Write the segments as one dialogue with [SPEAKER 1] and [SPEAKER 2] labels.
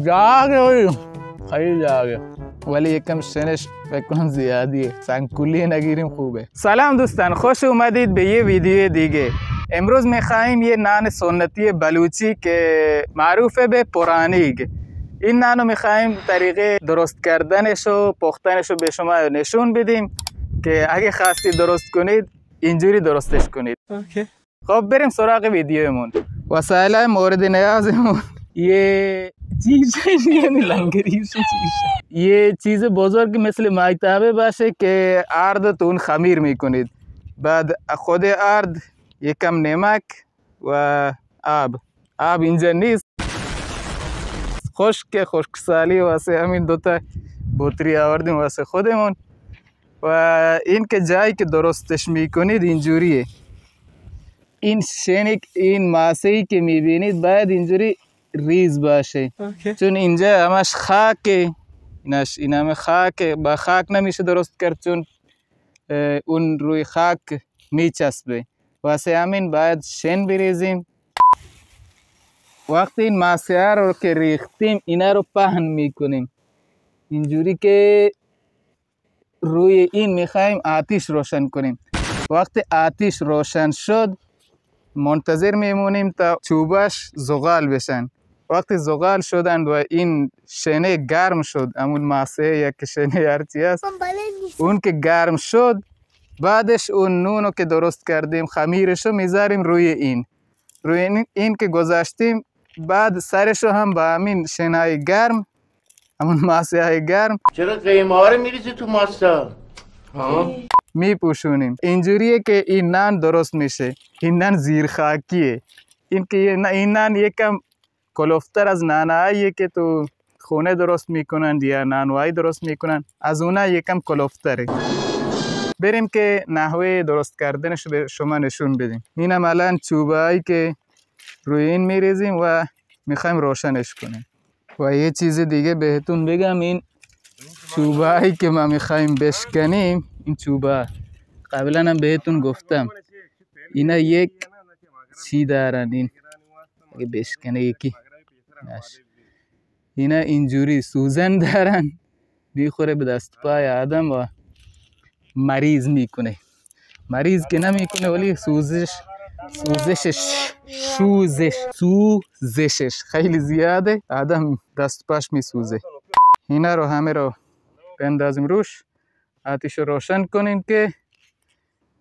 [SPEAKER 1] جاگه خیلی جاگه ولی یکم شنش فکر کنم زیادیه. سنگکولی نگیریم خوبه. سلام دوستان، خوش اومدید به یه ویدیو دیگه. امروز میخوایم یه نان سنتی بلوچی که معروفه به پرانیگ، این نانو میخوایم طریقه درست کردنش و پختنش رو به شما نشون بدیم که اگه خواستید درست کنید اینجوری درستش کنید. خب بریم سراغ ویدیومون. وسایل مورد نیازمون یه چیز یه چیز بزرگ مثل مایتابه باشه که اردتون خمیر میکنید. بعد خود ارد یکم نمک و آب اینجا نیست، خشکسالی واسه همین دوتا بطری آوردیم واسه خودمون. و این که جایی که درستش میکنید اینجوریه. این شنک این ماسه‌ای که میبینید باید اینجوری ریز باشه. چون اینجا همش خاکه، این همه خاکه، با خاک نمیشه درست کرد چون اون روی خاک میچسبه. واسه همین باید شن بریزیم. وقتی این ماسه رو که ریختیم اینا رو پهن میکنیم اینجوری که روی این میخوایم آتیش روشن کنیم. وقتی آتیش روشن شد منتظر میمونیم تا چوباش زغال بشن. وقتی زغال شدن و این شنه گرم شد، همون ماسه یا که شنه هرچی هست اون که گرم شد، بعدش اون نونو که درست کردیم خمیرشو میذاریم روی این که گذاشتیم. بعد سرشو هم با همین شنهای گرم، همون ماسه های گرم،
[SPEAKER 2] چرا قیمه ها رو میریزی تو ماسه؟
[SPEAKER 1] میپوشونیم. اینجوریه که این نان درست میشه. این نان زیر خاکیه. این نان یکم کلوفتر از نانهاییه که تو خونه درست میکنن یا نانوایی درست میکنن، از اونها یکم کلوفتره. بریم که نحوه درست کردنش به شما نشون بدیم. این هم الان چوبایی که روی این میریزیم و میخوایم روشنش کنیم. و یه چیز دیگه بهتون بگم، این چوبایی که ما میخوایم بشکنیم، این چوبا قبلا هم بهتون گفتم اینا یک چی دارن، این اگه بشکنه یکی اینا اینجوری سوزن دارن، میخوره به دست پای آدم و مریض میکنه. مریض که نمیکنه ولی سوزشش خیلی زیاده، آدم دست پاش میسوزه. اینا رو همه رو بندازیم روش، آتیش رو روشن کنیم که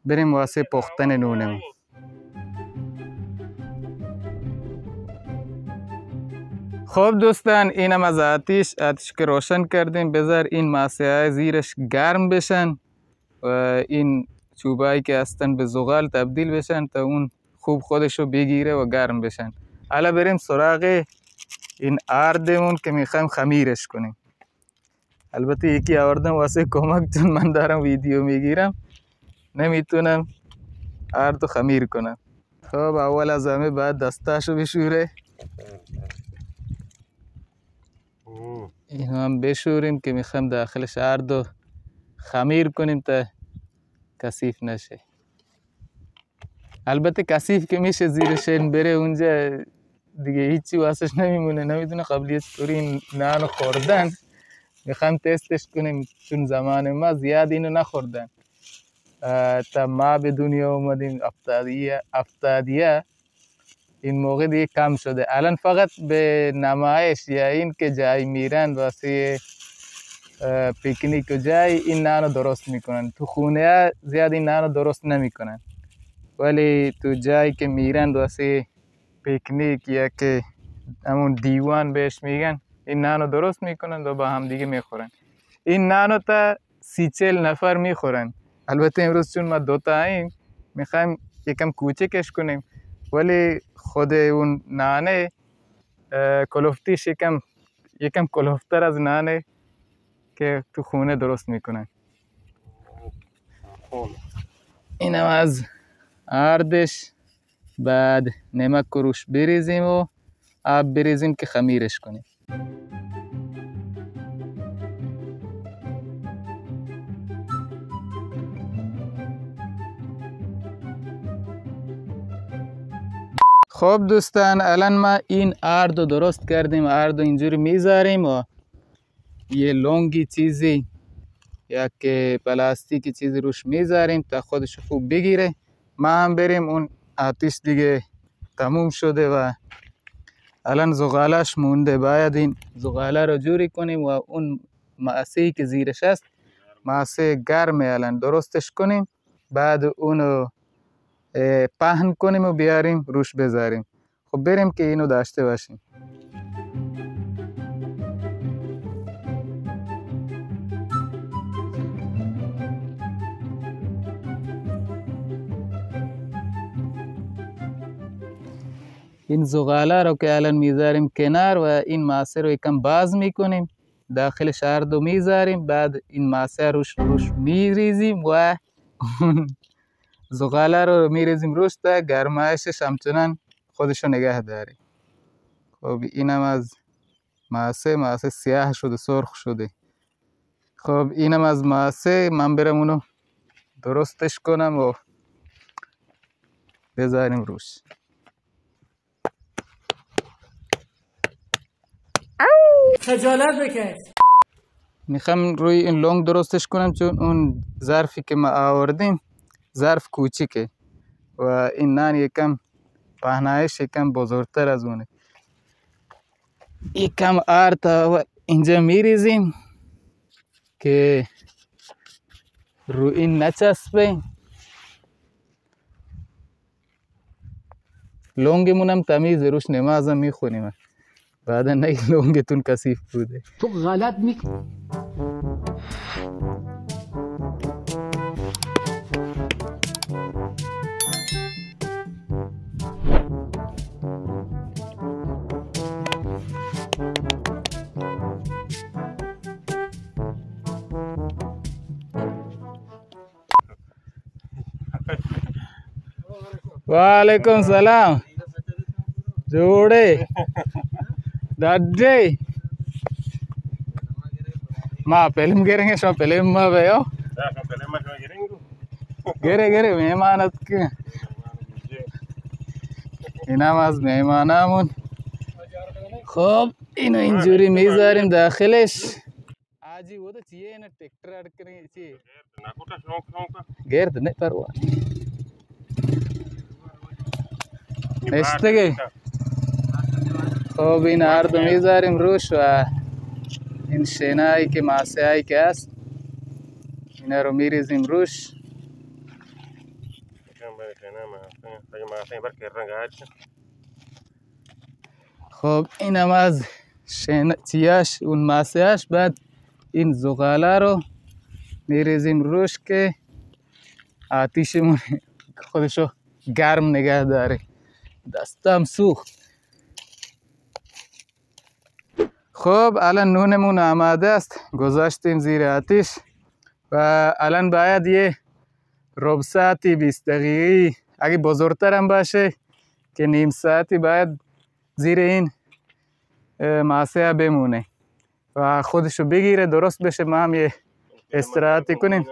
[SPEAKER 1] بریم واسه پختن نونمون. خب دوستان، اینم از آتیش که روشن کردیم. بذار این ماسه های زیرش گرم بشن و این چوبایی که هستن به زغال تبدیل بشن تا اون خوب خودشو بگیره و گرم بشن. حالا بریم سراغ این اردمون که میخوایم خمیرش کنیم. البته یکی آوردم واسه کمک، چون من دارم ویدیو میگیرم نمیتونم ارد خمیر کنم. خب اول از همه باید دستاشو بشوره. اینو هم بشوریم که میخوایم داخلش اردو خمیر کنیم تا کثیف نشه. البته کثیف که میشه زیر شن بره اونجا دیگه هیچی واسش نمیمونه. نمیدونه قبلی چطوری این نانو خوردن، میخوایم تستش کنیم چون زمان ما زیاد اینو نخوردن. تا ما به دنیا اومدیم افتادیه این موقع دیگه کم شده. الان فقط به نمایش یا این که جای میرن واسه پیکنیک و جای این نانو درست میکنن. تو خونه زیاد این نانو درست نمیکنن، ولی تو جایی که میرن واسه پیکنیک یا که همون دیوان بهش میگن، این نانو درست میکنن و با هم دیگه میخورن. این نانو تا 30-40 نفر میخورن. البته امروز چون ما دوتا هاییم میخوایم یکم کوچکش کنیم، ولی خود اون نانه کلوفتیش یکم کلوفتر از نانه که تو خونه درست میکنن. اینم از اردش. بعد نمک روش بریزیم و آب بریزیم که خمیرش کنیم. خب دوستان الان ما این ارد رو درست کردیم. ارد رو اینجوری میذاریم و یه لنگی چیزی یک پلاستیکی چیزی روش میذاریم تا خودش خوب بگیره. ما هم بریم اون آتیش دیگه تموم شده و الان زغالش مونده. باید این زغاله رو جوری کنیم و اون ماسه‌ای که زیرش است ماسه گرمه الان درستش کنیم. بعد اونو پهن کنیم و بیاریم روش بذاریم. خب بریم که اینو داشته باشیم. این زغاله رو که الان میذاریم کنار و این ماسه رو یکم باز میکنیم، داخلش ارد رو میذاریم، بعد این ماسه روش میریزیم و زغاله رو میریزیم روش تا گرمایشش همچنان خودشو نگه داره. خب اینم از ماسه سیاه شده، سرخ شده. خب اینم از ماسه. من برم اونو درستش کنم و بذاریم روش.
[SPEAKER 3] خجالت بکش.
[SPEAKER 1] میخوام روی این لنگ درستش کنم چون اون ظرفی که ما آوردیم ظرف کوچیکه و این نان یکم پهنایش یکم بزرگتر از اونه. یکم آرد اینجا میریزیم که رو این نچسبه. لنگمون هم تمیز، روش نماز هم میخونیم. بعدا نگه لنگتون کثیف بوده.
[SPEAKER 3] تو غلط میکنی.
[SPEAKER 1] वालेकुम सलाम जोड़े दादे माँ पहले हम गिरेंगे शो पहले माँ भयो गिरे मेहमानत के इनाम आज मेहमानामून खूब इनो इंजुरी मिज़ारिम दाखिलेश आजी वो तो चाहिए ना ट्रैक्टर अड़कने चाहिए गिर तो नहीं परवा اشتگی خب این ارد رو میذاریم روش و این شنایی که ماسه هایی که هست اینا رو میریزیم روش. خب اینم از چیاش اون ماسه هاش. بعد این زغاله رو میریزیم روش که آتیشمون خودشو گرم نگه داره. دستم سوخت. خب الان نونمون آماده است، گذاشتیم زیر آتیش و الان باید یه ربع ساعتی 20 دقیقی اگه بزرگتر هم باشه که نیم ساعتی باید زیر این ماسه بمونه و خودشو بگیره درست بشه. ما هم یه استراحتی کنیم.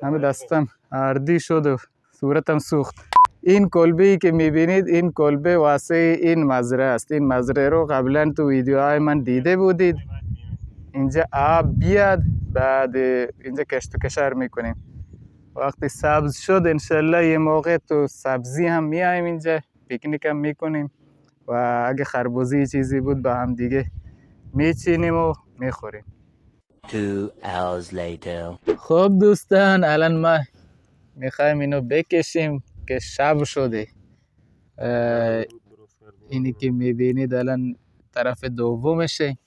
[SPEAKER 1] همه دستم آردی شد و صورتم سوخت. این کلبه‌ای که میبینید این کلبه واسه این مزرعه است. این مزرعه رو قبلا تو ویدیوهای من دیده بودید. اینجا آب بیاد بعد اینجا کشت و کشار میکنیم. وقتی سبز شد انشالله یه موقع تو سبزی هم میایم اینجا پیکنیک هم میکنیم و اگه خربوزی چیزی بود با هم دیگه میچینیم و میخوریم.
[SPEAKER 4] 2 hours later.
[SPEAKER 1] خب دوستان الان ما میخوایم اینو بکشیم که شب شده. اینی که میبینید الان طرف دومشه.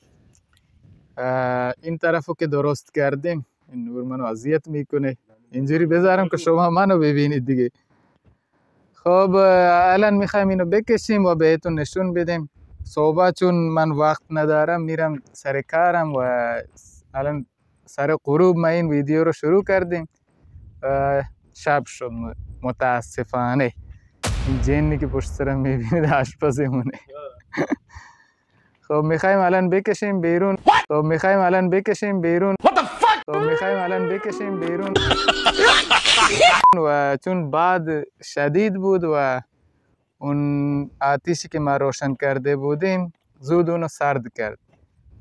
[SPEAKER 1] این طرفو که درست کردیم این نور منو اذیت میکنه. اینجوری بذارم که شما منو ببینید دیگه. خب الان میخوایم اینو بکشیم و بهتون نشون بدیم. صبح چون من وقت ندارم میرم سر کارم و الان سر غروب ما این ویدیو رو شروع کردیم. شب شد متاسفانه. این جنی که پشت سرم میبینید آشپزمونه. خب میخوایم الان بکشیم بیرون. و چون باد شدید بود و اون آتیشی که ما روشن کرده بودیم زود اونو سرد کرد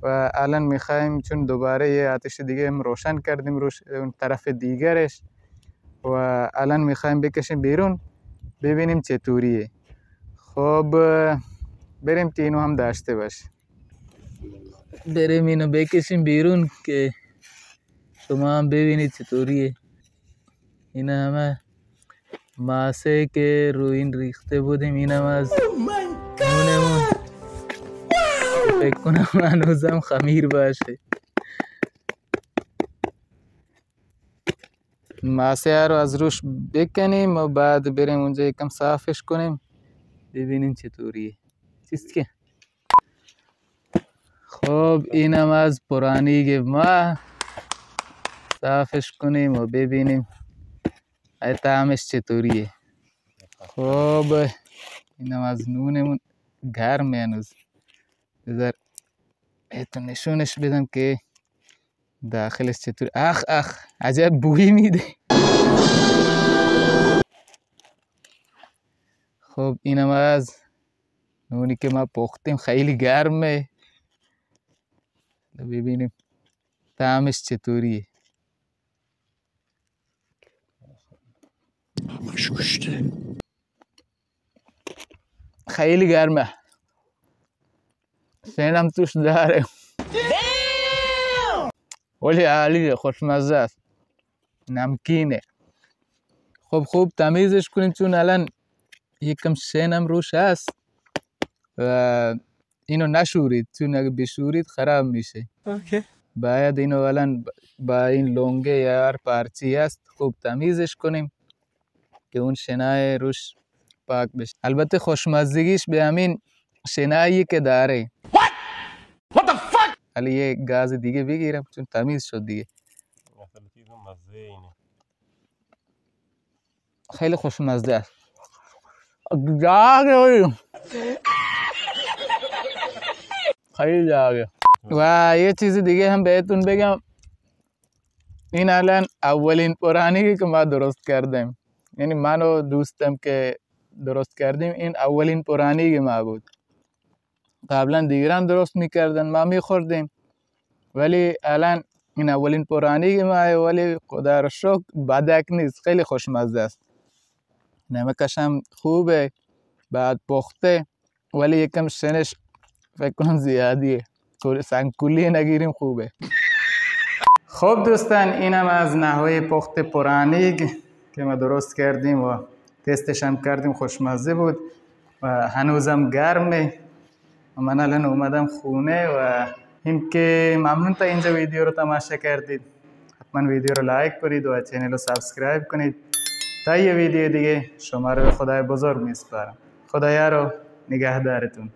[SPEAKER 1] و الان میخوایم چون دوباره یه آتش دیگه هم روشن کردیم روش اون طرف دیگرش و الان میخوایم بکشیم بیرون ببینیم چطوریه. خب بریم که اینو هم داشته باش. بریم اینو بکشیم بیرون که شما هم ببینید چطوریه. این همه ماسه که روی این ریخته بودیم این هم از نونمون فکر کنم هنوزم خمیر باشه. ماسه رو از روش بکنیم و بعد بریم اونجا یکم صافش کنیم ببینیم چطوریه. چیست که خب اینم از پرانیگ ما صافش کنیم و ببینیم ای طعمش چطوریه. خب اینم از نونمون گرمه هنوز. بذار ایتون نشونش بدم که داخلش چطور. اخ عجب بویی میده. خب اینم از نونی که ما پختیم خیلی گرمه. ببینیم طعمش چطوریه. خیلی گرمه. سینم توش داره ولی عالیه، خوشمزه است، نمکینه. خب خوب تمیزش کنیم چون الان یکم شنم روش هست و اینو نشورید چون اگه بشورید خراب میشه. باید اینو الان با این لونگه یا هر پارچی هست خوب تمیزش کنیم که اون شنای روش پاک بشه. البته خوشمزگیش به همین شنایی که داره. حالا یه گاز دیگه بگیرم چون تمیز شد دیگه. خیلی خوشمزه است. خیلی جاگه. و یه چیز دیگه هم بهتون بگم، این الان اولین پرانیگی که ما درست کردیم، یعنی من و دوستم که درست کردیم این اولین پرانیگ ما بود. قبلا دیگران درست میکردن ما میخوردیم ولی الان این اولین پرانیگ ما، ولی خدا رو شکر بدک نیست، خیلی خوشمزه است. نمکش هم خوبه بعد پخته ولی یکم شنش فکر کنم زیادیه، سنگکولی نگیریم خوبه. خب دوستان اینم از نحوه پخت پرانیگ که ما درست کردیم و تستش هم کردیم، خوشمزه بود و هنوزم گرمه. و من الان اومدم خونه و این که ممنون تا اینجا ویدیو رو تماشا کردید. حتما ویدیو رو لایک کنید و چینل رو سابسکرایب کنید. تا یه ویدیو دیگه شما رو به خدای بزرگ میسپارم. خدایا رو نگهدارتون.